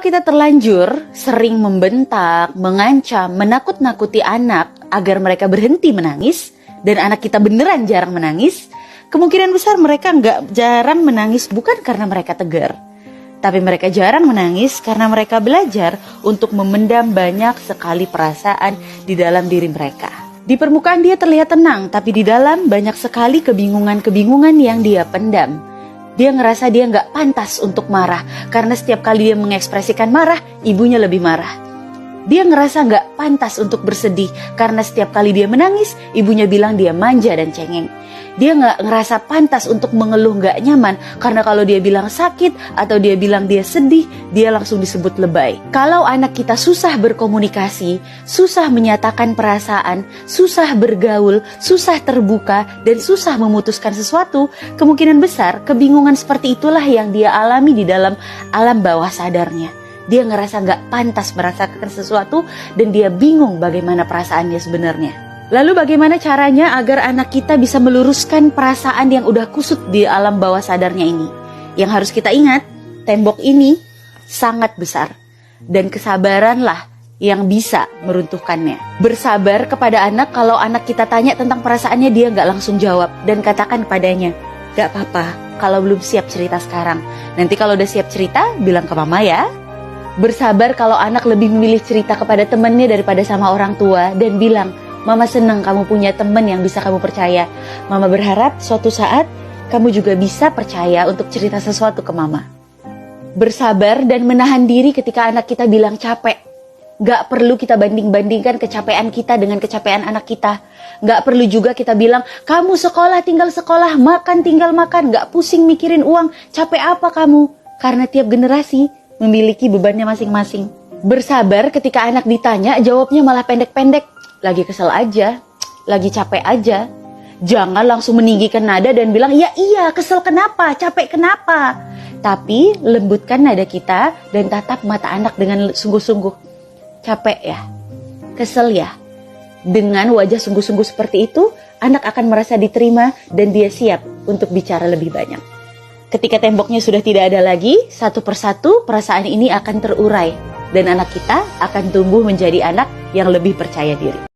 Kalau kita terlanjur sering membentak, mengancam, menakut-nakuti anak agar mereka berhenti menangis, dan anak kita beneran jarang menangis, kemungkinan besar mereka jarang menangis bukan karena mereka tegar, tapi mereka jarang menangis karena mereka belajar untuk memendam banyak sekali perasaan di dalam diri mereka. Di permukaan dia terlihat tenang, tapi di dalam banyak sekali kebingungan-kebingungan yang dia pendam. Dia ngerasa dia nggak pantas untuk marah, karena setiap kali dia mengekspresikan marah, ibunya lebih marah. Dia ngerasa nggak pantas untuk bersedih, karena setiap kali dia menangis, ibunya bilang dia manja dan cengeng. Dia nggak ngerasa pantas untuk mengeluh nggak nyaman, karena kalau dia bilang sakit atau dia bilang dia sedih, dia langsung disebut lebay. Kalau anak kita susah berkomunikasi, susah menyatakan perasaan, susah bergaul, susah terbuka, dan susah memutuskan sesuatu, kemungkinan besar kebingungan seperti itulah yang dia alami di dalam alam bawah sadarnya. Dia ngerasa nggak pantas merasakan sesuatu dan dia bingung bagaimana perasaannya sebenarnya. Lalu bagaimana caranya agar anak kita bisa meluruskan perasaan yang udah kusut di alam bawah sadarnya ini? Yang harus kita ingat, tembok ini sangat besar. Dan kesabaranlah yang bisa meruntuhkannya. Bersabar kepada anak kalau anak kita tanya tentang perasaannya dia nggak langsung jawab. Dan katakan padanya, gak apa-apa kalau belum siap cerita sekarang. Nanti kalau udah siap cerita, bilang ke mama ya. Bersabar kalau anak lebih memilih cerita kepada temannya daripada sama orang tua. Dan bilang, Mama senang kamu punya teman yang bisa kamu percaya. Mama berharap suatu saat kamu juga bisa percaya untuk cerita sesuatu ke Mama. Bersabar dan menahan diri ketika anak kita bilang capek. Gak perlu kita banding-bandingkan kecapean kita dengan kecapean anak kita. Gak perlu juga kita bilang, kamu sekolah tinggal sekolah, makan tinggal makan, gak pusing mikirin uang, capek apa kamu? Karena tiap generasi memiliki bebannya masing-masing. Bersabar ketika anak ditanya, jawabnya malah pendek-pendek. Lagi kesel aja, lagi capek aja. Jangan langsung meninggikan nada dan bilang, ya iya kesel kenapa, capek kenapa. Tapi lembutkan nada kita dan tatap mata anak dengan sungguh-sungguh. Capek ya, kesel ya. Dengan wajah sungguh-sungguh seperti itu, anak akan merasa diterima dan dia siap untuk bicara lebih banyak. Ketika temboknya sudah tidak ada lagi, satu persatu perasaan ini akan terurai. Dan anak kita akan tumbuh menjadi anak yang lebih percaya diri.